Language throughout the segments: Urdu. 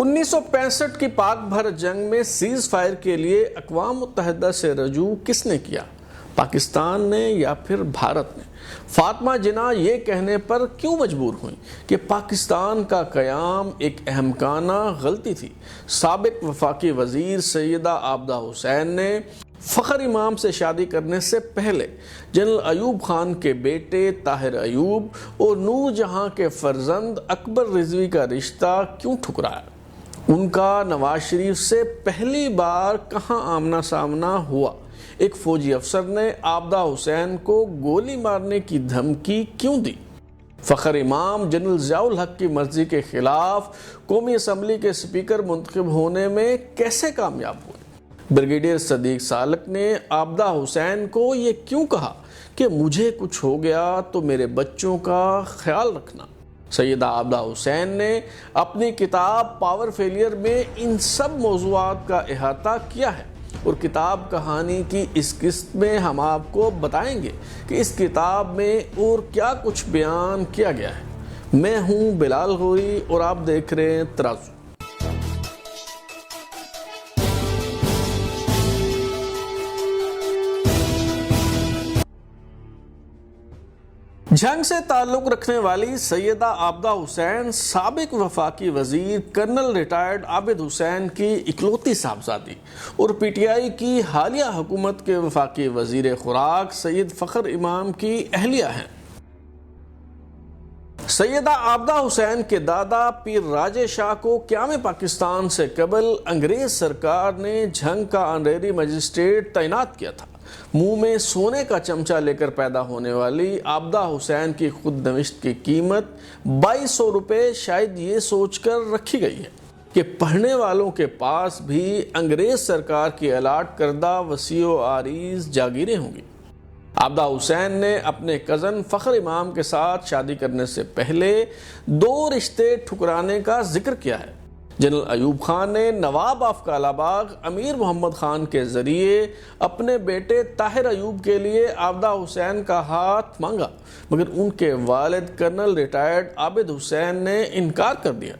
1965 کی پاک بھارت جنگ میں سیز فائر کے لیے اقوام متحدہ سے رجوع کس نے کیا؟ پاکستان نے یا پھر بھارت نے؟ فاطمہ جناح یہ کہنے پر کیوں مجبور ہوئیں کہ پاکستان کا قیام ایک احمقانہ غلطی تھی؟ سابق وفاقی وزیر سیدہ عابدہ حسین نے فخر امام سے شادی کرنے سے پہلے جنرل ایوب خان کے بیٹے طاہر ایوب اور نور جہاں کے فرزند اکبر رضوی کا رشتہ کیوں ٹھکرایا؟ ان کا نواز شریف سے پہلی بار کہاں آمنا سامنا ہوا؟ ایک فوجی افسر نے عابدہ حسین کو گولی مارنے کی دھمکی کیوں دی؟ فخر امام جنرل ضیاء الحق کی مرضی کے خلاف قومی اسمبلی کے اسپیکر منتخب ہونے میں کیسے کامیاب ہوئے؟ بریگیڈیئر صدیق سالک نے عابدہ حسین کو یہ کیوں کہا کہ مجھے کچھ ہو گیا تو میرے بچوں کا خیال رکھنا؟ سیدہ عابدہ حسین نے اپنی کتاب پاور فیلئر میں ان سب موضوعات کا احاطہ کیا ہے، اور کتاب کہانی کی اس قسط میں ہم آپ کو بتائیں گے کہ اس کتاب میں اور کیا کچھ بیان کیا گیا ہے۔ میں ہوں بلال غوری اور آپ دیکھ رہے ہیں ترازو۔ جنگ سے تعلق رکھنے والی سیدہ عابدہ حسین سابق وفاقی وزیر کرنل ریٹائرڈ عابد حسین کی اکلوتی صاحبزادی اور پی ٹی آئی کی حالیہ حکومت کے وفاقی وزیر خوراک سید فخر امام کی اہلیہ ہیں۔ سیدہ عابدہ حسین کے دادا پیر راجے شاہ کو قیام پاکستان سے قبل انگریز سرکار نے جنگ کا آنریری مجسٹریٹ تعینات کیا تھا۔ منہ میں سونے کا چمچہ لے کر پیدا ہونے والی عابدہ حسین کی خود نوشت کی قیمت 2200 روپے شاید یہ سوچ کر رکھی گئی ہے کہ پڑھنے والوں کے پاس بھی انگریز سرکار کی الاٹ کردہ وسیع و عریض جاگیریں ہوں گی۔ عابدہ حسین نے اپنے کزن فخر امام کے ساتھ شادی کرنے سے پہلے 2 رشتے ٹھکرانے کا ذکر کیا ہے۔ جنرل ایوب خان نے نواب آف کالا باغ امیر محمد خان کے ذریعے اپنے بیٹے طاہر ایوب کے لیے عابدہ حسین کا ہاتھ مانگا، مگر ان کے والد کرنل ریٹائرڈ عابد حسین نے انکار کر دیا۔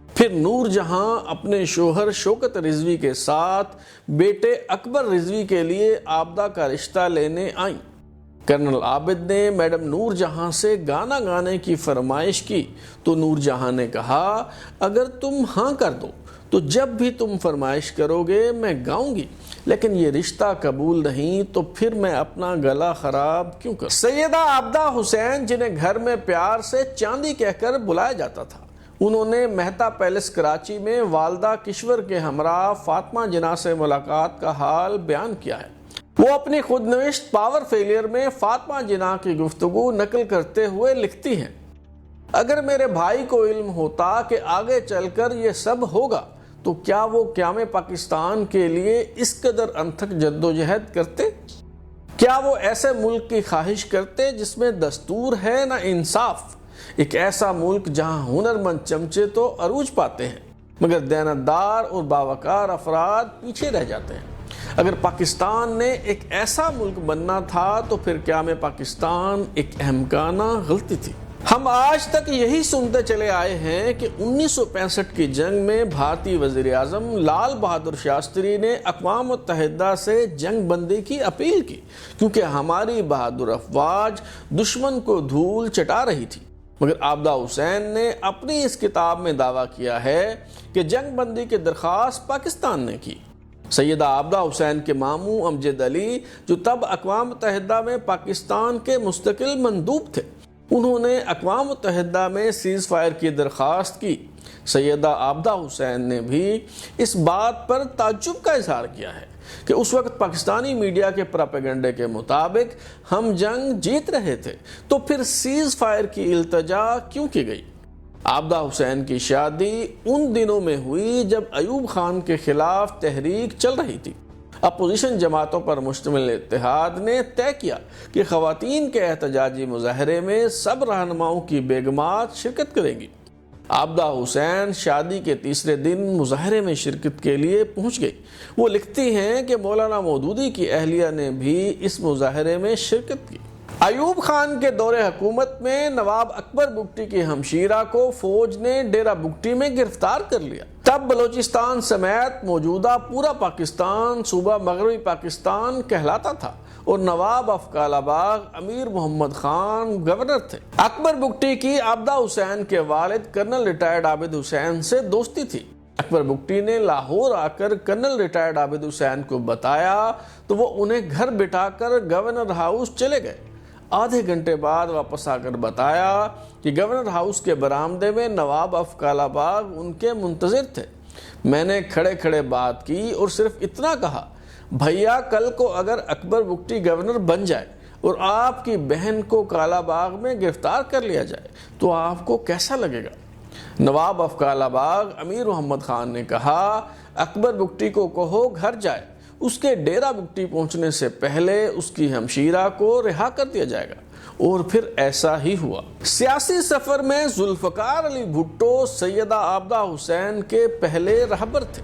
پھر نور جہاں اپنے شوہر شوکت رضوی کے ساتھ بیٹے اکبر رضوی کے لیے عابدہ کا رشتہ لینے آئیں۔ کرنل عابد نے میڈم نور جہاں سے گانا گانے کی فرمائش کی تو نور جہاں نے کہا، اگر تم ہاں کر دو تو جب بھی تم فرمائش کرو گے میں گاؤں گی، لیکن یہ رشتہ قبول نہیں تو پھر میں اپنا گلا خراب کیوں کروں؟ سیدہ عابدہ حسین، جنہیں گھر میں پیار سے چاندی کہہ کر بلایا جاتا تھا، انہوں نے مہتا پیلس کراچی میں والدہ کشور کے ہمراہ فاطمہ جناح سے ملاقات کا حال بیان کیا ہے۔ وہ اپنی خود نوشت پاور فیلئر میں فاطمہ جناح کی گفتگو نقل کرتے ہوئے لکھتی ہیں، اگر میرے بھائی کو علم ہوتا کہ آگے چل کر یہ سب ہوگا تو کیا وہ قیام پاکستان کے لیے اس قدر انتھک جدوجہد کرتے؟ کیا وہ ایسے ملک کی خواہش کرتے جس میں دستور ہے نہ انصاف؟ ایک ایسا ملک جہاں ہنرمند چمچے تو عروج پاتے ہیں مگر دیانتدار اور باوقار افراد پیچھے رہ جاتے ہیں۔ اگر پاکستان نے ایک ایسا ملک بننا تھا تو پھر قیام پاکستان ایک احمقانہ غلطی تھی۔ ہم آج تک یہی سنتے چلے آئے ہیں کہ 1965 کی جنگ میں بھارتی وزیر اعظم لال بہادر شاستری نے اقوام متحدہ سے جنگ بندی کی اپیل کی کیونکہ ہماری بہادر افواج دشمن کو دھول چٹا رہی تھی، مگر عابدہ حسین نے اپنی اس کتاب میں دعویٰ کیا ہے کہ جنگ بندی کی درخواست پاکستان نے کی۔ سیدہ عابدہ حسین کے ماموں امجد علی، جو تب اقوام متحدہ میں پاکستان کے مستقل مندوب تھے، انہوں نے اقوام متحدہ میں سیز فائر کی درخواست کی۔ سیدہ عابدہ حسین نے بھی اس بات پر تعجب کا اظہار کیا ہے کہ اس وقت پاکستانی میڈیا کے پراپیگنڈے کے مطابق ہم جنگ جیت رہے تھے تو پھر سیز فائر کی التجا کیوں کی گئی؟ عابدہ حسین کی شادی ان دنوں میں ہوئی جب ایوب خان کے خلاف تحریک چل رہی تھی۔ اپوزیشن جماعتوں پر مشتمل اتحاد نے طے کیا کہ خواتین کے احتجاجی مظاہرے میں سب رہنماؤں کی بیگمات شرکت کریں گی۔ عابدہ حسین شادی کے تیسرے دن مظاہرے میں شرکت کے لیے پہنچ گئی۔ وہ لکھتی ہیں کہ مولانا مودودی کی اہلیہ نے بھی اس مظاہرے میں شرکت کی۔ ایوب خان کے دور حکومت میں نواب اکبر بگٹی کی ہمشیرہ کو فوج نے ڈیرہ بگٹی میں گرفتار کر لیا۔ تب بلوچستان سمیت موجودہ پورا پاکستان صوبہ مغربی پاکستان کہلاتا تھا اور نواب افکال آباد امیر محمد خان گورنر تھے۔ اکبر بگٹی کی عابدہ حسین کے والد کرنل ریٹائرڈ عابد حسین سے دوستی تھی۔ اکبر بگٹی نے لاہور آ کر کرنل ریٹائرڈ عابد حسین کو بتایا تو وہ انہیں گھر بٹھا کر گورنر ہاؤس چلے گئے۔ آدھے گھنٹے بعد واپس آ کر بتایا کہ گورنر ہاؤس کے برآمدے میں نواب افکال آباد ان کے منتظر تھے۔ میں نے کھڑے کھڑے بات کی اور صرف اتنا کہا، بھیا کل کو اگر اکبر بگٹی گورنر بن جائے اور آپ کی بہن کو کالا باغ میں گرفتار کر لیا جائے تو آپ کو کیسا لگے گا؟ نواب افکال آباد امیر محمد خان نے کہا، اکبر بگٹی کو کہو گھر جائے، اس کے ڈیرہ بگٹی پہنچنے سے پہلے اس کی ہمشیرہ کو رہا کر دیا جائے گا۔ اور پھر ایسا ہی ہوا۔ سیاسی سفر میں ذوالفقار علی بھٹو سیدہ عابدہ حسین کے پہلے رہبر تھے۔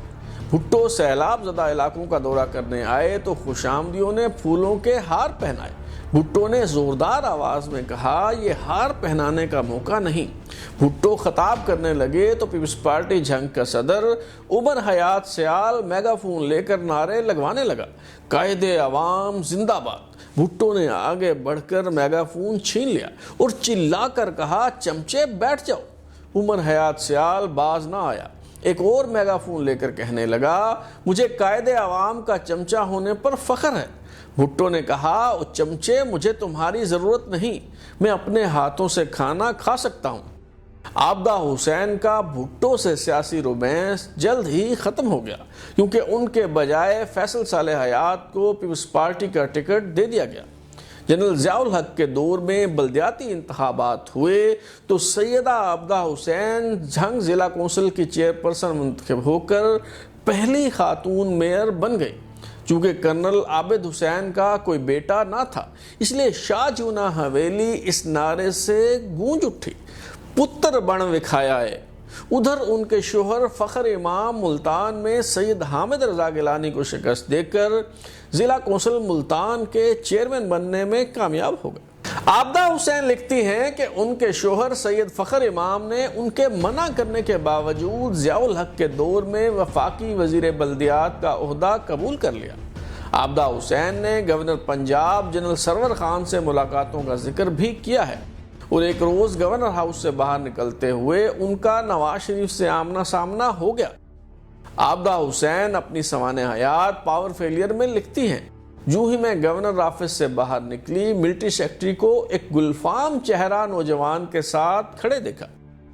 بھٹو سیلاب زدہ علاقوں کا دورہ کرنے آئے تو خوش آمدیوں نے پھولوں کے ہار پہنائے۔ بھٹو نے زوردار آواز میں کہا، یہ ہار پہنانے کا موقع نہیں۔ بھٹو خطاب کرنے لگے تو پیپلز پارٹی جھنگ کا صدر عمر حیات سیال میگا فون لے کر نعرے لگوانے لگا، قائد عوام زندہ باد۔ بھٹو نے آگے بڑھ کر میگا فون چھین لیا اور چلا کر کہا، چمچے بیٹھ جاؤ۔ عمر حیات سیال باز نہ آیا۔ ایک اور میگا فون لے کر کہنے لگا، مجھے قائد عوام کا چمچہ ہونے پر فخر ہے۔ بھٹو نے کہا، او چمچے مجھے تمہاری ضرورت نہیں، میں اپنے ہاتھوں سے کھانا کھا سکتا ہوں۔ عابدہ حسین کا بھٹو سے سیاسی رومانس جلد ہی ختم ہو گیا کیونکہ ان کے بجائے فیصل صالح حیات کو پیپلز پارٹی کا ٹکٹ دے دیا گیا۔ جنرل ضیاء الحق کے دور میں بلدیاتی انتخابات ہوئے تو سیدہ عابدہ حسین جھنگ ضلع کونسل کی چیئرپرسن منتخب ہو کر پہلی خاتون میئر بن گئی۔ چونکہ کرنل عابد حسین کا کوئی بیٹا نہ تھا اس لیے شاہ جونا حویلی اس نعرے سے گونج اٹھی، پتر بن وکھایا ہے۔ ادھر ان کے شوہر فخر امام ملتان میں سید حامد رضا گیلانی کو شکست دے کر ضلع کونسل ملتان کے چیئرمین بننے میں کامیاب ہو گئے۔ عابدہ حسین لکھتی ہیں کہ ان کے شوہر سید فخر امام نے ان کے منع کرنے کے باوجود ضیاء الحق کے دور میں وفاقی وزیر بلدیات کا عہدہ قبول کر لیا۔ عابدہ حسین نے گورنر پنجاب جنرل سرور خان سے ملاقاتوں کا ذکر بھی کیا ہے اور ایک روز گورنر ہاؤس سے باہر نکلتے ہوئے ان کا نواز شریف سے آمنا سامنا ہو گیا۔ عابدہ حسین اپنی سوانح حیات پاور فیلئر میں لکھتی ہیں، جو ہی میں گورنر آفس سے باہر نکلی ملٹری سیکرٹری کو ایک گلفام چہرہ نوجوان کے ساتھ کھڑے دیکھا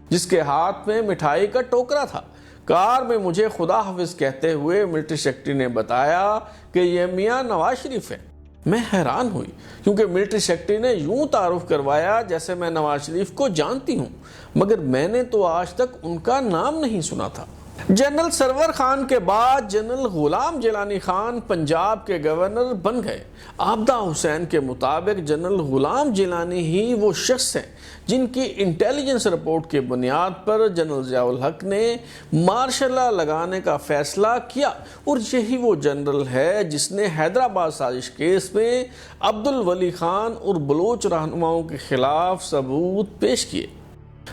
جس کے ہاتھ میں مٹھائی کا ٹوکرا تھا۔ کار میں مجھے خدا حافظ کہتے ہوئے ملٹری سیکرٹری نے بتایا کہ یہ میاں نواز شریف ہے۔ میں حیران ہوئی کیونکہ ملٹری سیکرٹری نے یوں تعارف کروایا جیسے میں نواز شریف کو جانتی ہوں، مگر میں نے تو آج تک ان کا نام نہیں سنا تھا۔ جنرل سرور خان کے بعد جنرل غلام جیلانی خان پنجاب کے گورنر بن گئے۔ عابدہ حسین کے مطابق جنرل غلام جیلانی ہی وہ شخص ہیں جن کی انٹیلیجنس رپورٹ کی بنیاد پر جنرل ضیاء الحق نے مارشل لا لگانے کا فیصلہ کیا اور یہی وہ جنرل ہے جس نے حیدرآباد سازش کیس میں عبدالولی خان اور بلوچ رہنماؤں کے خلاف ثبوت پیش کیے۔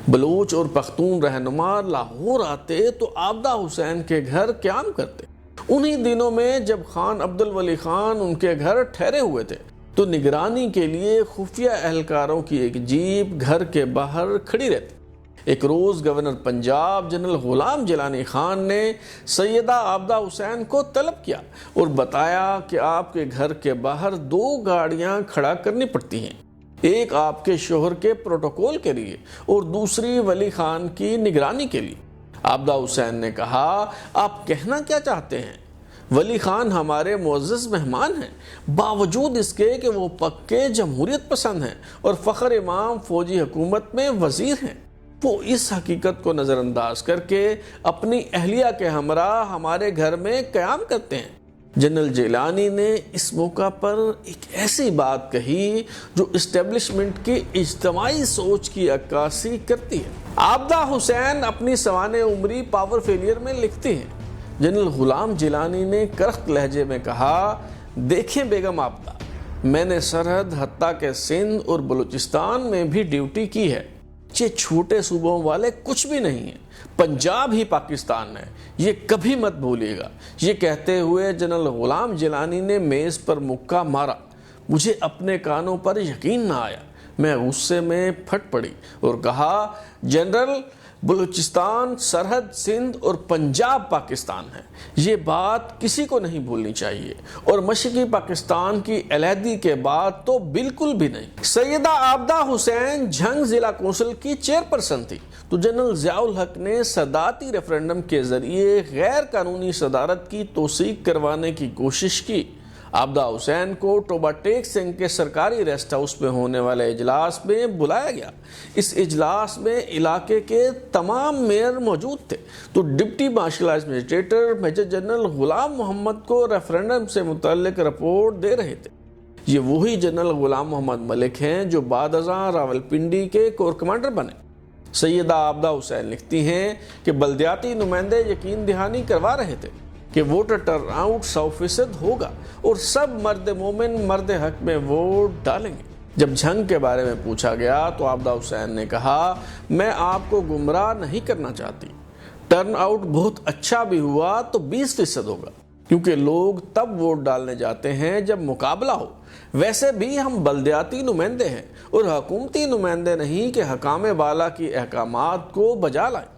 بلوچ اور پختون رہنما لاہور آتے تو عابدہ حسین کے گھر قیام کرتے۔ انہی دنوں میں جب خان عبدالولی خان ان کے گھر ٹھہرے ہوئے تھے تو نگرانی کے لیے خفیہ اہلکاروں کی ایک جیپ گھر کے باہر کھڑی رہتی۔ ایک روز گورنر پنجاب جنرل غلام جیلانی خان نے سیدہ عابدہ حسین کو طلب کیا اور بتایا کہ آپ کے گھر کے باہر 2 گاڑیاں کھڑا کرنی پڑتی ہیں، ایک آپ کے شوہر کے پروٹوکول کے لیے اور دوسری ولی خان کی نگرانی کے لیے۔ عابدہ حسین نے کہا، آپ کہنا کیا چاہتے ہیں؟ ولی خان ہمارے معزز مہمان ہیں، باوجود اس کے کہ وہ پکے جمہوریت پسند ہیں اور فخر امام فوجی حکومت میں وزیر ہیں۔ وہ اس حقیقت کو نظر انداز کر کے اپنی اہلیہ کے ہمراہ ہمارے گھر میں قیام کرتے ہیں۔ جنرل جیلانی نے اس موقع پر ایک ایسی بات کہی جو اسٹیبلشمنٹ کی اجتماعی سوچ کی عکاسی کرتی ہے۔ عابدہ حسین اپنی سوانح عمری پاور فیلئر میں لکھتی ہیں، جنرل غلام جیلانی نے کرخت لہجے میں کہا، دیکھیں بیگم عابدہ، میں نے سرحد حتیٰ کہ سندھ اور بلوچستان میں بھی ڈیوٹی کی ہے۔ یہ چھوٹے صوبوں والے کچھ بھی نہیں ہیں، پنجاب ہی پاکستان ہے، یہ کبھی مت بھولیے گا۔ یہ کہتے ہوئے جنرل غلام جیلانی نے میز پر مکہ مارا۔ مجھے اپنے کانوں پر یقین نہ آیا، میں غصے میں پھٹ پڑی اور کہا، جنرل، بلوچستان، سرحد سندھ اور پنجاب پاکستان ہے، یہ بات کسی کو نہیں بھولنی چاہیے، اور مشرقی پاکستان کی علیحدگی کے بعد تو بالکل بھی نہیں۔ سیدہ عابدہ حسین جھنگ ضلع کونسل کی چیئرپرسن تھی، تو جنرل ضیاء الحق نے صدارتی ریفرنڈم کے ذریعے غیر قانونی صدارت کی توثیق کروانے کی کوشش کی۔ عابدہ حسین کو ٹوبہ ٹیک سنگھ کے سرکاری ریسٹ ہاؤس میں ہونے والے اجلاس میں بلایا گیا۔ اس اجلاس میں علاقے کے تمام میئر موجود تھے، تو deputy marshal administrator major general Ghulam Muhammad کو ریفرنڈم سے متعلق رپورٹ دے رہے تھے۔ یہ وہی جنرل غلام محمد ملک ہیں جو بعد ازاں راولپنڈی کے کور کمانڈر بنے۔ سیدہ عابدہ حسین لکھتی ہیں کہ بلدیاتی نمائندے یقین دہانی کروا رہے تھے کہ ووٹر ٹرن آؤٹ 100% ہوگا اور سب مرد مومن مرد حق میں ووٹ ڈالیں گے۔ جب جھنگ کے بارے میں پوچھا گیا تو عابدہ حسین نے کہا، میں آپ کو گمراہ نہیں کرنا چاہتی، ٹرن آؤٹ بہت اچھا بھی ہوا تو 20% ہوگا، کیونکہ لوگ تب ووٹ ڈالنے جاتے ہیں جب مقابلہ ہو۔ ویسے بھی ہم بلدیاتی نمائندے ہیں اور حکومتی نمائندے نہیں کہ حکام بالا کی احکامات کو بجا لائیں۔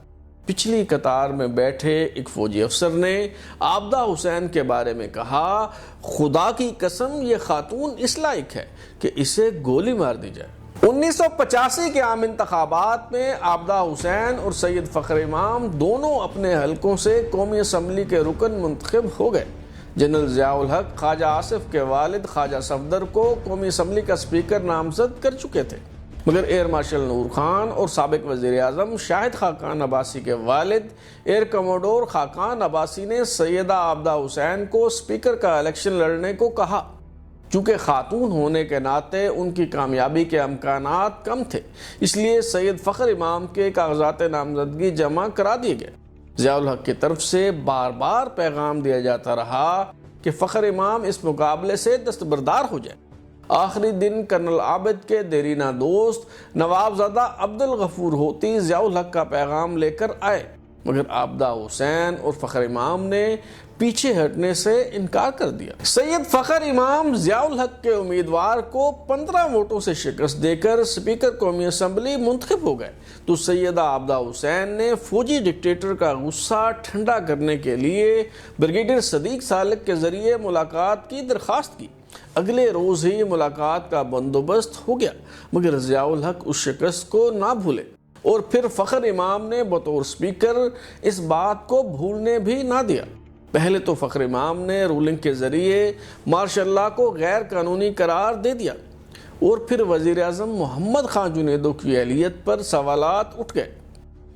پچھلی قطار میں بیٹھے ایک فوجی افسر نے عابدہ حسین کے بارے میں کہا، خدا کی قسم یہ خاتون اس لائق ہے کہ اسے گولی مار دی جائے۔ 1985 کے عام انتخابات میں عابدہ حسین اور سید فخر امام دونوں اپنے حلقوں سے قومی اسمبلی کے رکن منتخب ہو گئے۔ جنرل ضیاء الحق خواجہ آصف کے والد خواجہ صفدر کو قومی اسمبلی کا اسپیکر نامزد کر چکے تھے، مگر ایئر مارشل نور خان اور سابق وزیر اعظم شاہد خاقان عباسی کے والد ایئر کموڈور خاقان عباسی نے سیدہ عابدہ حسین کو اسپیکر کا الیکشن لڑنے کو کہا۔ چونکہ خاتون ہونے کے ناطے ان کی کامیابی کے امکانات کم تھے، اس لیے سید فخر امام کے کاغذات نامزدگی جمع کرا دیے گئے۔ ضیاء الحق کی طرف سے بار بار پیغام دیا جاتا رہا کہ فخر امام اس مقابلے سے دستبردار ہو جائے۔ آخری دن کرنل عابد کے دیرینہ دوست نوابزادہ عبدالغفور ہوتی ضیاء الحق کا پیغام لے کر آئے، مگر عابدہ حسین اور فخر امام نے پیچھے ہٹنے سے انکار کر دیا۔ سید فخر امام ضیاء الحق کے امیدوار کو 15 ووٹوں سے شکست دے کر اسپیکر قومی اسمبلی منتخب ہو گئے، تو سیدہ عابدہ حسین نے فوجی ڈکٹیٹر کا غصہ ٹھنڈا کرنے کے لیے بریگیڈیئر صدیق سالک کے ذریعے ملاقات کی درخواست کی۔ اگلے روز ہی ملاقات کا بندوبست ہو گیا، مگر ضیاء الحق اس شکست کو نہ بھولے، اور پھر فخر امام نے بطور اسپیکر اس بات کو بھولنے بھی نہ دیا۔ پہلے تو فخر امام نے رولنگ کے ذریعے مارشاء اللہ کو غیر قانونی قرار دے دیا، اور پھر وزیر اعظم محمد خان جنیدو کی اہلیت پر سوالات اٹھ گئے۔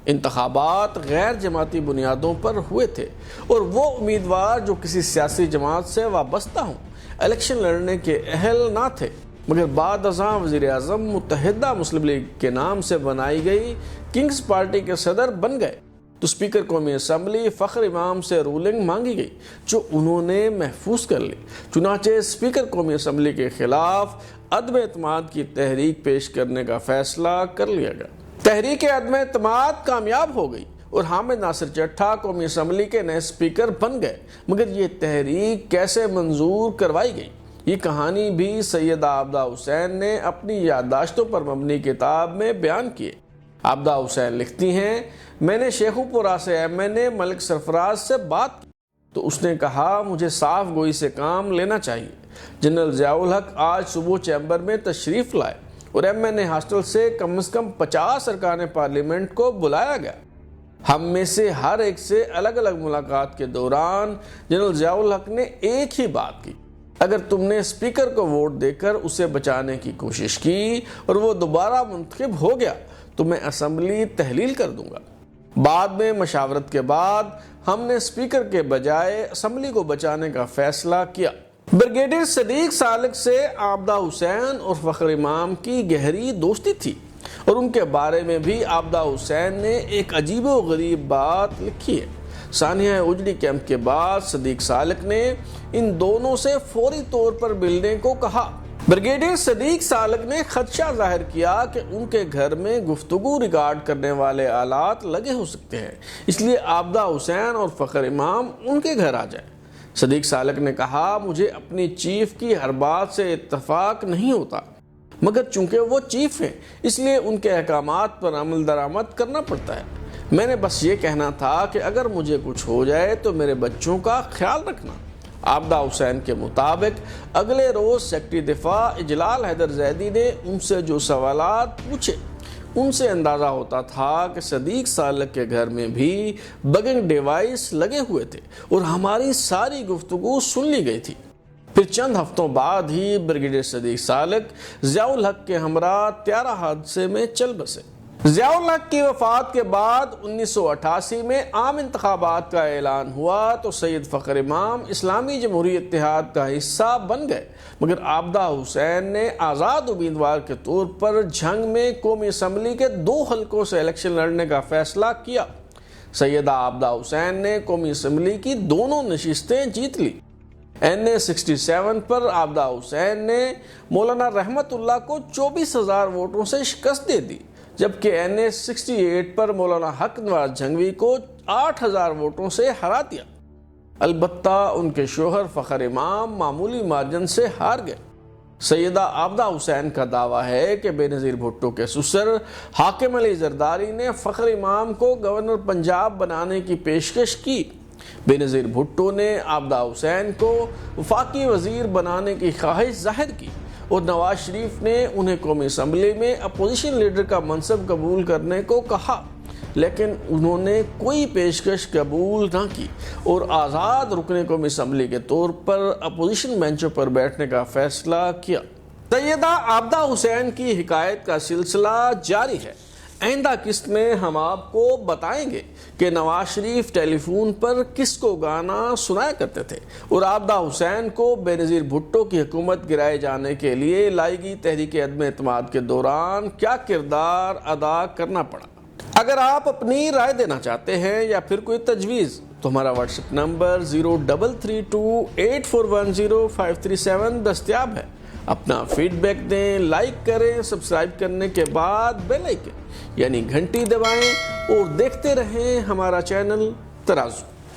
انتخابات غیر جماعتی بنیادوں پر ہوئے تھے، اور وہ امیدوار جو کسی سیاسی جماعت سے وابستہ ہوں الیکشن لڑنے کے اہل نہ تھے، مگر بعد ازاں وزیر اعظم متحدہ مسلم لیگ کے نام سے بنائی گئی کنگز پارٹی کے صدر بن گئے، تو اسپیکر قومی اسمبلی فخر امام سے رولنگ مانگی گئی، جو انہوں نے محفوظ کر لی۔ چنانچہ اسپیکر قومی اسمبلی کے خلاف عدم اعتماد کی تحریک پیش کرنے کا فیصلہ کر لیا گیا۔ تحریک عدم اعتماد کامیاب ہو گئی اور حامد ناصر چٹھا قومی اسمبلی کے نئے اسپیکر بن گئے، مگر یہ تحریک کیسے منظور کروائی گئی، یہ کہانی بھی سیدہ عابدہ حسین نے اپنی یادداشتوں پر مبنی کتاب میں بیان کی ہے۔ عابدہ حسین لکھتی ہیں، میں نے شیخو پورہ سے MNA ملک سرفراز سے بات کی تو اس نے کہا مجھے صاف گوئی سے کام لینا چاہیے۔ جنرل ضیاء الحق آج صبح چیمبر میں تشریف لائے اور MNA ہاسٹل سے کم از کم 50 ارکان پارلیمنٹ کو بلایا گیا۔ ہم میں سے ہر ایک سے الگ الگ ملاقات کے دوران جنرل ضیاء الحق نے ایک ہی بات کی، اگر تم نے اسپیکر کو ووٹ دے کر اسے بچانے کی کوشش کی اور وہ دوبارہ منتخب ہو گیا تو میں اسمبلی تحلیل کر دوں گا۔ بعد میں مشاورت کے بعد ہم نے اسپیکر کے بجائے اسمبلی کو بچانے کا فیصلہ کیا۔ بریگیڈیئر صدیق سالک سے عابدہ حسین اور فخر امام کی گہری دوستی تھی، اور ان کے بارے میں بھی عابدہ حسین نے ایک عجیب و غریب بات لکھی ہے۔ ثانیہ اجڑی کیمپ کے بعد صدیق سالک نے ان دونوں سے فوری طور پر ملنے کو کہا۔ بریگیڈیئر صدیق سالک نے خدشہ ظاہر کیا کہ ان کے گھر میں گفتگو ریکارڈ کرنے والے آلات لگے ہو سکتے ہیں، اس لیے عابدہ حسین اور فخر امام ان کے گھر آ جائیں۔ صدیق سالک نے کہا، مجھے اپنی چیف کی ہر بات سے اتفاق نہیں ہوتا، مگر چونکہ وہ چیف ہیں اس لیے ان کے احکامات پر عمل درآمد کرنا پڑتا ہے۔ میں نے بس یہ کہنا تھا کہ اگر مجھے کچھ ہو جائے تو میرے بچوں کا خیال رکھنا۔ عابدہ حسین کے مطابق اگلے روز سیکرٹری دفاع اجلال حیدر زیدی نے ان سے جو سوالات پوچھے ان سے اندازہ ہوتا تھا کہ صدیق سالک کے گھر میں بھی بگنگ ڈیوائس لگے ہوئے تھے اور ہماری ساری گفتگو سن لی گئی تھی۔ پھر چند ہفتوں بعد ہی بریگیڈیئر صدیق سالک ضیاء الحق کے ہمراہ طیارہ حادثے میں چل بسے۔ ضیاء الحق کی وفات کے بعد 1988 میں عام انتخابات کا اعلان ہوا تو سید فخر امام اسلامی جمہوری اتحاد کا حصہ بن گئے، مگر عابدہ حسین نے آزاد امیدوار کے طور پر جھنگ میں قومی اسمبلی کے 2 حلقوں سے الیکشن لڑنے کا فیصلہ کیا۔ سیدہ عابدہ حسین نے قومی اسمبلی کی دونوں نشستیں جیت لی۔ NA 67 پر عابدہ حسین نے مولانا رحمت اللہ کو 24,000 ووٹوں سے شکست دے دی، جبکہ NA 68 پر مولانا حق نواز جھنگوی کو 8,000 ووٹوں سے ہرا دیا۔ البتہ ان کے شوہر فخر امام معمولی مارجن سے ہار گئے۔ سیدہ عابدہ حسین کا دعویٰ ہے کہ بے نظیر بھٹو کے سسر حاکم علی زرداری نے فخر امام کو گورنر پنجاب بنانے کی پیشکش کی۔ بے نظیر بھٹو نے عابدہ حسین کو وفاقی وزیر بنانے کی خواہش ظاہر کی اور نواز شریف نے انہیں قومی اسمبلی میں اپوزیشن لیڈر کا منصب قبول کرنے کو کہا، لیکن انہوں نے کوئی پیشکش قبول نہ کی اور آزاد رکن قومی اسمبلی کے طور پر اپوزیشن بینچوں پر بیٹھنے کا فیصلہ کیا۔ سیدہ عابدہ حسین کی حکایت کا سلسلہ جاری ہے۔ آئندہ قسط میں ہم آپ کو بتائیں گے کہ نواز شریف ٹیلی فون پر کس کو گانا سنایا کرتے تھے اور عابدہ حسین کو بے نظیر بھٹو کی حکومت گرائے جانے کے لیے لائی گئی تحریک عدم اعتماد کے دوران کیا کردار ادا کرنا پڑا۔ اگر آپ اپنی رائے دینا چاہتے ہیں یا پھر کوئی تجویز تو ہمارا واٹس ایپ نمبر 0332841053 دستیاب ہے۔ اپنا فیڈ بیک دیں، لائک کریں، سبسکرائب کرنے کے بعد بیل آئیکن یعنی گھنٹی دبائیں اور دیکھتے رہیں ہمارا چینل ترازو۔